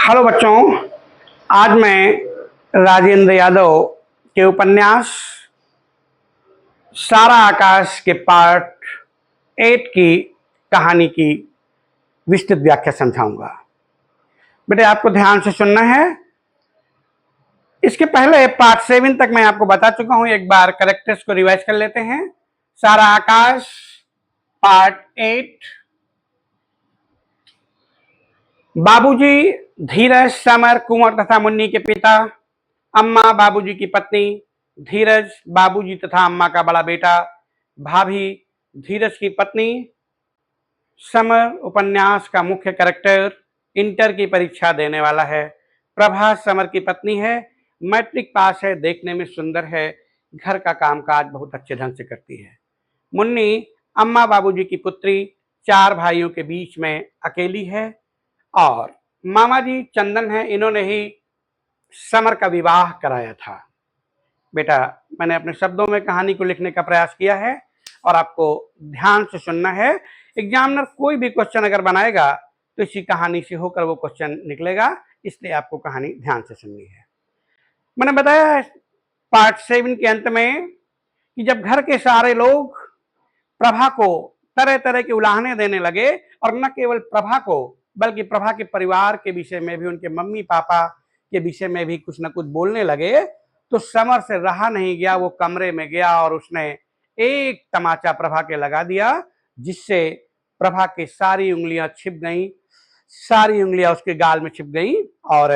Hello बच्चों, आज मैं राजेंद्र यादव के उपन्यास सारा आकाश के पार्ट 8 की कहानी की विस्तृत व्याख्या समझाऊंगा। बेटे आपको ध्यान से सुनना है। इसके पहले पार्ट 7 तक मैं आपको बता चुका हूं, एक बार करेक्टर्स को रिवाइज कर लेते हैं। सारा आकाश पार्ट 8। बाबूजी, धीरज, समर, कुंवर तथा मुन्नी के पिता, अम्मा बाबूजी की पत्नी, धीरज बाबूजी तथा अम्मा का बड़ा बेटा, भाभी धीरज की पत्नी। समर उपन्यास का मुख्य कैरेक्टर, इंटर की परीक्षा देने वाला है। प्रभा समर की पत्नी है, मैट्रिक पास है, देखने में सुंदर है, घर का कामकाज बहुत अच्छे ढंग से करती है। मुन्नी अम्मा बाबूजी की पुत्री, 4 भाइयों के बीच में अकेली है। और मामा जी चंदन है, इन्होंने ही समर का विवाह कराया था। बेटा मैंने अपने शब्दों में कहानी को लिखने का प्रयास किया है और आपको ध्यान से सुनना है। एग्जामिनर कोई भी क्वेश्चन अगर बनाएगा तो इसी कहानी से होकर वो क्वेश्चन निकलेगा, इसलिए आपको कहानी ध्यान से सुननी है। मैंने बताया पार्ट 7 के अंत में कि जब घर के सारे लोग प्रभा को तरह तरह के उलाहने देने लगे, और न केवल प्रभा को बल्कि प्रभा के परिवार के विषय में भी, उनके मम्मी पापा के विषय में भी कुछ न कुछ बोलने लगे, तो समर से रहा नहीं गया। वो कमरे में गया और उसने एक तमाचा प्रभा के लगा दिया, जिससे प्रभा की सारी उंगलियां छिप गईं, सारी उंगलियां उसके गाल में छिप गईं। और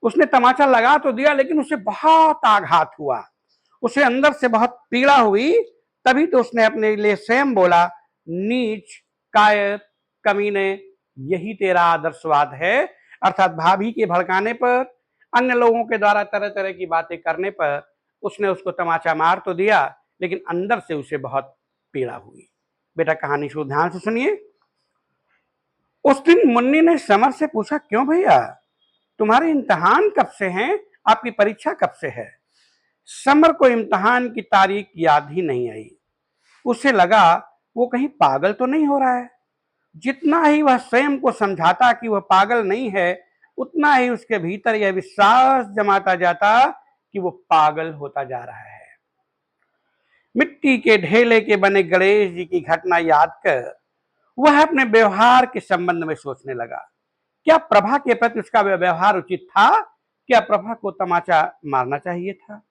उसने तमाचा लगा तो दिया, लेकिन उसे बहुत आघात हुआ, उसे अंदर से बहुत पीड़ा हुई। तभी तो उसने अपने लिए स्वयं बोला, नीच, कायर, कमीने, यही तेरा आदर्शवाद है। अर्थात भाभी के भड़काने पर, अन्य लोगों के द्वारा तरह तरह की बातें करने पर उसने उसको तमाचा मार तो दिया, लेकिन अंदर से उसे बहुत पीड़ा हुई। बेटा कहानी को ध्यान से सुनिए। उस दिन मुन्नी ने समर से पूछा, क्यों भैया, तुम्हारे इम्तिहान कब से हैं? आपकी परीक्षा कब से है? समर को इम्तिहान की तारीख याद ही नहीं आई। उसे लगा वो कहीं पागल तो नहीं हो रहा है। जितना ही वह स्वयं को समझाता कि वह पागल नहीं है, उतना ही उसके भीतर यह विश्वास जमाता जाता कि वो पागल होता जा रहा है। मिट्टी के ढेले के बने गणेश जी की घटना याद कर वह अपने व्यवहार के संबंध में सोचने लगा। क्या प्रभा के प्रति उसका व्यवहार उचित था? क्या प्रभा को तमाचा मारना चाहिए था?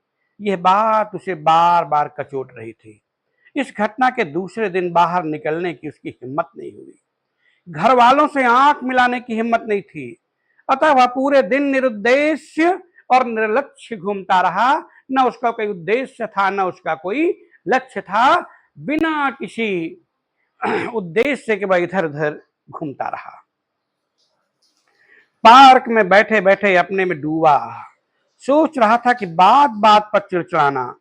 यह बात उसे बार बार कचोट रही थी। इस घटना के दूसरे दिन बाहर निकलने की उसकी हिम्मत नहीं हुई, घर वालों से आंख मिलाने की हिम्मत नहीं थी। अतः वह पूरे दिन निरुद्देश्य और निर्लक्ष्य घूमता रहा। न उसका कोई उद्देश्य था, न उसका कोई लक्ष्य था। बिना किसी उद्देश्य के वह इधर उधर घूमता रहा। पार्क में बैठे बैठे अपने में डूबा सोच रहा था कि बात बात पर चिड़चिड़ाना,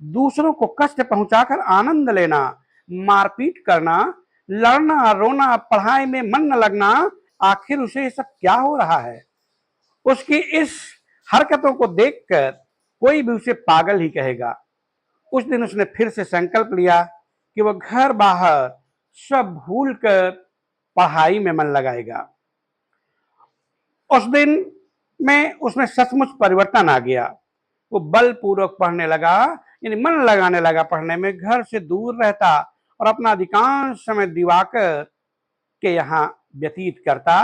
दूसरों को कष्ट पहुंचाकर आनंद लेना, मारपीट करना, लड़ना, रोना, पढ़ाई में मन न लगना, आखिर उसे ये सब क्या हो रहा है? उसकी इस हरकतों को देखकर कोई भी उसे पागल ही कहेगा। उस दिन उसने फिर से संकल्प लिया कि वह घर बाहर सब भूलकर पढ़ाई में मन लगाएगा। उस दिन में उसमें सचमुच परिवर्तन आ गया। वो बलपूर्वक पढ़ने लगा, यानी मन लगाने लगा पढ़ने में। घर से दूर रहता और अपना अधिकांश समय दिवाकर के यहाँ व्यतीत करता।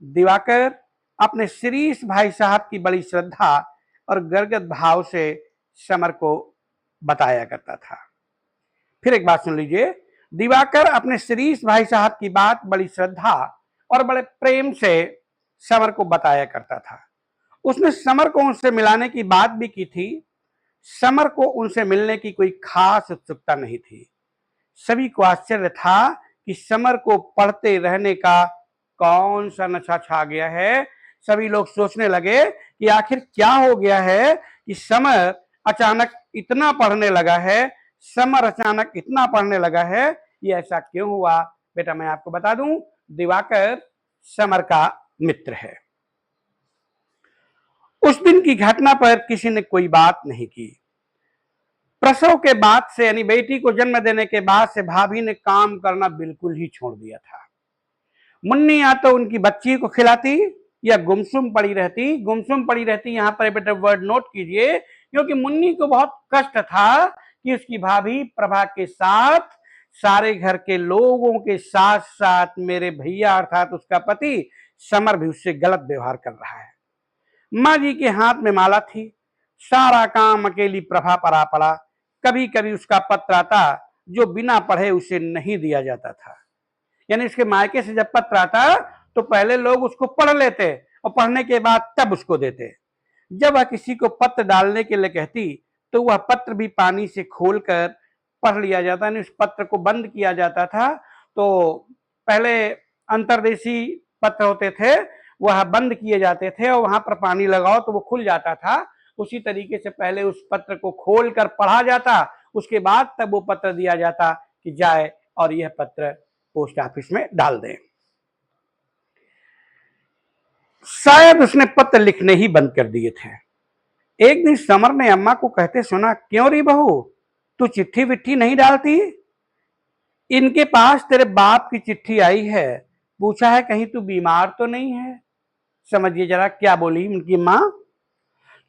दिवाकर अपने शिरीष भाई साहब की बड़ी श्रद्धा और गर्गद भाव से समर को बताया करता था। फिर एक बात सुन लीजिए। दिवाकर अपने शिरीष भाई साहब की बात बड़ी श्रद्धा और बड़े प्रेम से समर को बताया करता था। उसने समर को उनसे मिलाने की बात भी की थी। समर को उनसे मिलने की कोई खास उत्सुकता नहीं थी। सभी को आश्चर्य था कि समर को पढ़ते रहने का कौन सा नशा छा गया है। सभी लोग सोचने लगे कि आखिर क्या हो गया है कि समर अचानक इतना पढ़ने लगा है, समर अचानक इतना पढ़ने लगा है, ये ऐसा क्यों हुआ? बेटा मैं आपको बता दूं, दिवाकर समर का मित्र है। उस दिन की घटना पर किसी ने कोई बात नहीं की। प्रसव के बाद से, यानी बेटी को जन्म देने के बाद से भाभी ने काम करना बिल्कुल ही छोड़ दिया था। मुन्नी या तो उनकी बच्ची को खिलाती या गुमसुम पड़ी रहती। गुमसुम पड़ी रहती यहाँ पर बेटा वर्ड नोट कीजिए, क्योंकि मुन्नी को बहुत कष्ट था कि उसकी भाभी प्रभा के साथ, सारे घर के लोगों के साथ साथ मेरे भैया अर्थात उसका पति समर भी उससे गलत व्यवहार कर रहा है। माँ जी के हाथ में माला थी, सारा काम अकेली प्रभा पर आ पड़ा। कभी कभी उसका पत्र आता जो बिना पढ़े उसे नहीं दिया जाता था। यानी उसके मायके से जब पत्र आता तो पहले लोग उसको पढ़ लेते और पढ़ने के बाद तब उसको देते। जब वह किसी को पत्र डालने के लिए कहती तो वह पत्र भी पानी से खोलकर पढ़ लिया जाता, यानी उस पत्र को बंद किया जाता था। तो पहले अंतर्देशी पत्र होते थे, वह बंद किए जाते थे और वहां पर पानी लगाओ तो वो खुल जाता था। उसी तरीके से पहले उस पत्र को खोलकर पढ़ा जाता, उसके बाद तब वो पत्र दिया जाता कि जाए और यह पत्र पोस्ट ऑफिस में डाल दें। शायद उसने पत्र लिखने ही बंद कर दिए थे। एक दिन समर ने अम्मा को कहते सुना, क्यों री बहू, तू चिट्ठी विट्ठी नहीं डालती? इनके पास तेरे बाप की चिट्ठी आई है, पूछा है कहीं तू बीमार तो नहीं है। समझिए जरा क्या बोली उनकी माँ।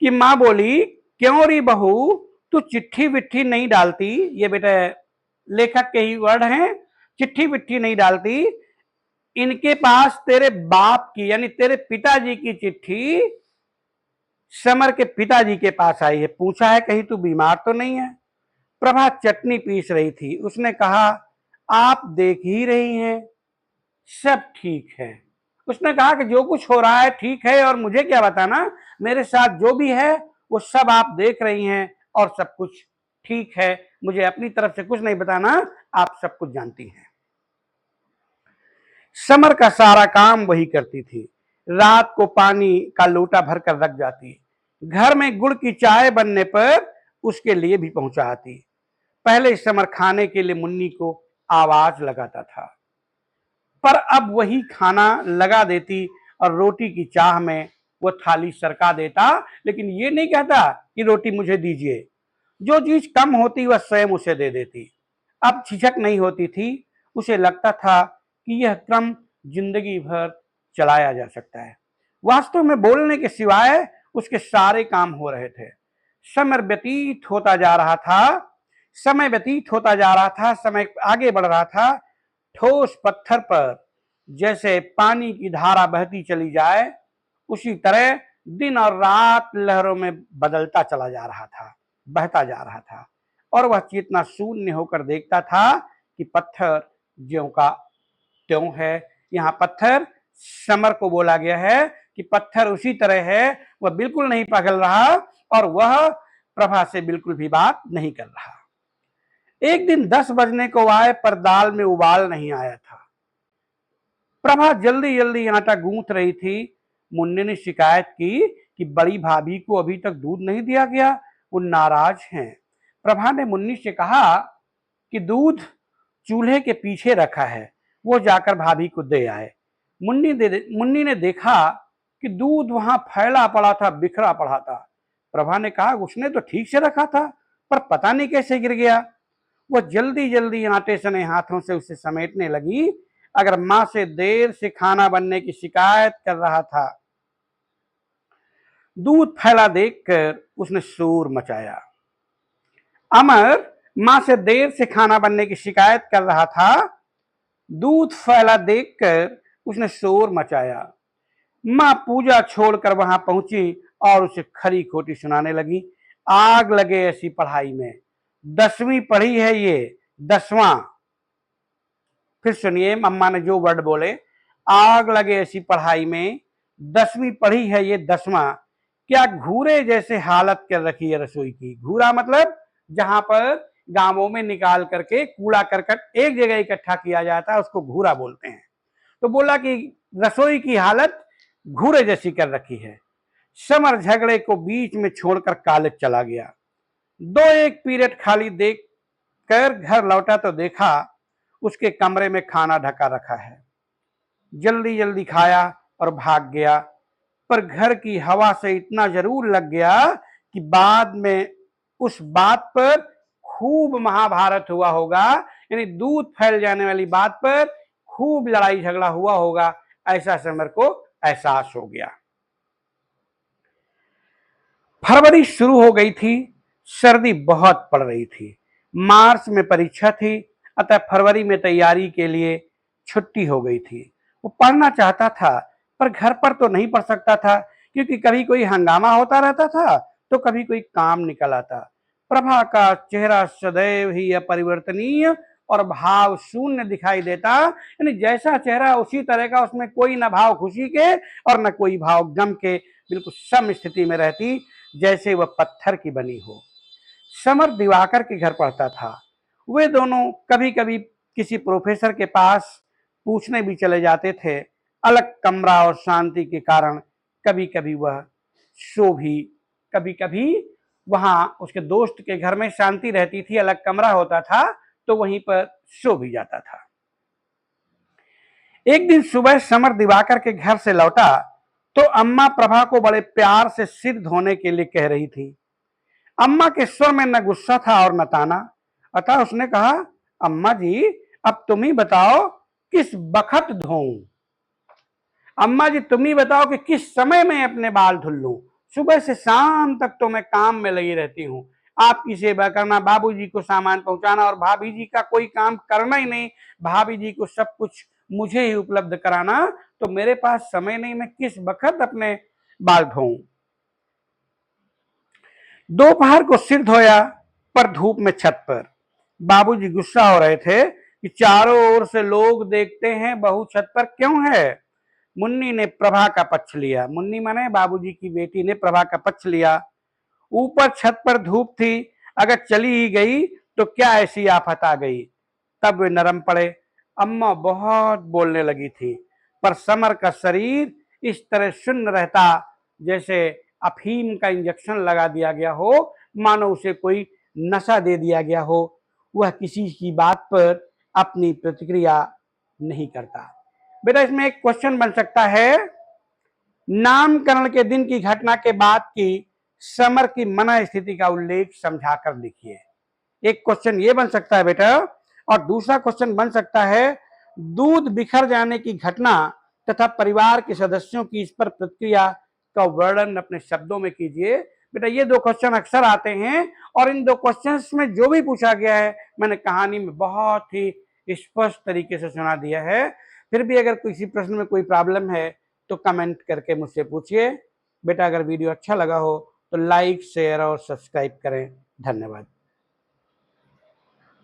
कि माँ बोली, क्यों री बहू, तू चिट्ठी विट्ठी नहीं डालती? ये बेटा लेखक के ही वर्ड हैं। चिट्ठी विट्ठी नहीं डालती, इनके पास तेरे बाप की यानी तेरे पिताजी की चिट्ठी समर के पिताजी के पास आई है, पूछा है कहीं तू बीमार तो नहीं है। प्रभा चटनी पीस रही थी, उसने कहा, आप देख ही रही हैं सब ठीक है। उसने कहा कि जो कुछ हो रहा है ठीक है और मुझे क्या बताना, मेरे साथ जो भी है वो सब आप देख रही हैं और सब कुछ ठीक है, मुझे अपनी तरफ से कुछ नहीं बताना, आप सब कुछ जानती हैं। समर का सारा काम वही करती थी। रात को पानी का लोटा भरकर रख जाती, घर में गुड़ की चाय बनने पर उसके लिए भी पहुंचा आती। पहले समर खाने के लिए मुन्नी को आवाज लगाता था, पर अब वही खाना लगा देती और रोटी की चाह में वो थाली सरका देता, लेकिन ये नहीं कहता कि रोटी मुझे दीजिए। जो चीज कम होती वह स्वयं उसे दे देती। अब झिझक नहीं होती थी, उसे लगता था कि यह क्रम जिंदगी भर चलाया जा सकता है। वास्तव में बोलने के सिवाय उसके सारे काम हो रहे थे। समय व्यतीत होता जा रहा था, समय व्यतीत होता जा रहा था, समय आगे बढ़ रहा था। ठोस पत्थर पर जैसे पानी की धारा बहती चली जाए, उसी तरह दिन और रात लहरों में बदलता चला जा रहा था, बहता जा रहा था। और वह चेतना शून्य होकर देखता था कि पत्थर ज्यों का त्यों है। यहाँ पत्थर समर को बोला गया है कि पत्थर उसी तरह है, वह बिल्कुल नहीं पिघल रहा और वह प्रभा से बिल्कुल भी बात नहीं कर रहा। एक दिन 10 बजने को आए पर दाल में उबाल नहीं आया था। प्रभा जल्दी जल्दी आटा गूंथ रही थी। मुन्ने ने शिकायत की कि बड़ी भाभी को अभी तक दूध नहीं दिया गया, वो नाराज हैं। प्रभा ने मुन्नी से कहा कि दूध चूल्हे के पीछे रखा है, वो जाकर भाभी को दे आए। मुन्नी ने देखा कि दूध वहां फैला पड़ा था, बिखरा पड़ा था। प्रभा ने कहा, उसने तो ठीक से रखा था पर पता नहीं कैसे गिर गया। वो जल्दी जल्दी आटे सने हाथों से उसे समेटने लगी। अगर मां से देर से खाना बनने की शिकायत कर रहा था। दूध फैला देखकर उसने शोर मचाया। अमर मां से देर से खाना बनने की शिकायत कर रहा था। दूध फैला देखकर उसने शोर मचाया। मां पूजा छोड़कर वहां पहुंची और उसे खरी खोटी सुनाने लगी। आग लगे ऐसी पढ़ाई में, 10वीं पढ़ी है ये, 10वां। फिर सुनिए अम्मा ने जो वर्ड बोले, आग लगे ऐसी पढ़ाई में, 10वीं पढ़ी है ये, 10वां। क्या घूरे जैसे हालत कर रखी है रसोई की। घूरा मतलब जहां पर गांवों में निकाल करके कूड़ा करकट एक जगह इकट्ठा किया जाता है, उसको घूरा बोलते हैं। तो बोला कि रसोई की हालत घूरे जैसी कर रखी है। समर झगड़े को बीच में छोड़कर कॉलेज चला गया। 2-1 पीरियड खाली देख कर घर लौटा तो देखा उसके कमरे में खाना ढका रखा है। जल्दी जल्दी खाया और भाग गया, पर घर की हवा से इतना जरूर लग गया कि बाद में उस बात पर खूब महाभारत हुआ होगा, यानी दूध फैल जाने वाली बात पर खूब लड़ाई झगड़ा हुआ होगा, ऐसा समर को एहसास हो गया। फरवरी शुरू हो गई थी, सर्दी बहुत पड़ रही थी। मार्च में परीक्षा थी, अतः फरवरी में तैयारी के लिए छुट्टी हो गई थी। वो पढ़ना चाहता था, पर घर पर तो नहीं पढ़ सकता था, क्योंकि कभी कोई हंगामा होता रहता था तो कभी कोई काम निकल आता। प्रभा का चेहरा सदैव ही अपरिवर्तनीय और भाव शून्य दिखाई देता, यानी जैसा चेहरा उसी तरह का, उसमें कोई न भाव खुशी के और न कोई भाव गम के, बिल्कुल सम स्थिति में रहती, जैसे वह पत्थर की बनी हो। समर दिवाकर के घर पढ़ता था। वे दोनों कभी कभी किसी प्रोफेसर के पास पूछने भी चले जाते थे। अलग कमरा और शांति के कारण कभी कभी वह सो भी, कभी कभी वहां उसके दोस्त के घर में शांति रहती थी, अलग कमरा होता था, तो वहीं पर सो भी जाता था। एक दिन सुबह समर दिवाकर के घर से लौटा तो अम्मा प्रभा को बड़े प्यार से सिर धोने के लिए कह रही थी। अम्मा के स्वर में न गुस्सा था और न ताना, अतः उसने कहा, अम्मा जी अब तुम ही बताओ किस बखत धोऊं। अम्मा जी तुम ही बताओ कि किस समय मैं अपने बाल धुल लूं। सुबह से शाम तक तो मैं काम में लगी रहती हूँ, आपकी सेवा करना, बाबूजी को सामान पहुंचाना, और भाभी जी का कोई काम करना ही नहीं, भाभी जी को सब कुछ मुझे ही उपलब्ध कराना, तो मेरे पास समय नहीं, मैं किस बखत अपने बाल धोऊं। दोपहर को सिर धोया, पर धूप में छत पर। बाबूजी गुस्सा हो रहे थे कि चारों ओर से लोग देखते हैं, बहू छत पर क्यों है। मुन्नी ने प्रभा का पक्ष लिया। मुन्नी माने बाबूजी की बेटी ने प्रभा का पक्ष लिया। ऊपर छत पर धूप थी, अगर चली ही गई तो क्या ऐसी आफत आ गई। तब वे नरम पड़े। अम्मा बहुत बोलने लगी थी, पर समर का शरीर इस तरह शून्य रहता, जैसे अफीम का इंजेक्शन लगा दिया गया हो, मानो उसे कोई नशा दे दिया गया हो। वह किसी की बात पर अपनी प्रतिक्रिया नहीं करता। बेटा इसमें एक क्वेश्चन बन सकता है, नामकरण के दिन की घटना के बाद की समर की मन स्थिति का उल्लेख समझाकर लिखिए। एक क्वेश्चन ये बन सकता है बेटा, और दूसरा क्वेश्चन बन सकता है, दूध बिखर जाने की घटना तथा परिवार के सदस्यों की इस पर प्रतिक्रिया का वर्णन अपने शब्दों में कीजिए। बेटा ये दो क्वेश्चन अक्सर आते हैं, और इन दो क्वेश्चंस में जो भी पूछा गया है मैंने कहानी में बहुत ही स्पष्ट तरीके से सुना दिया है। फिर भी अगर किसी प्रश्न में कोई प्रॉब्लम है तो कमेंट करके मुझसे पूछिए। बेटा अगर वीडियो अच्छा लगा हो तो लाइक, शेयर और सब्सक्राइब करें। धन्यवाद।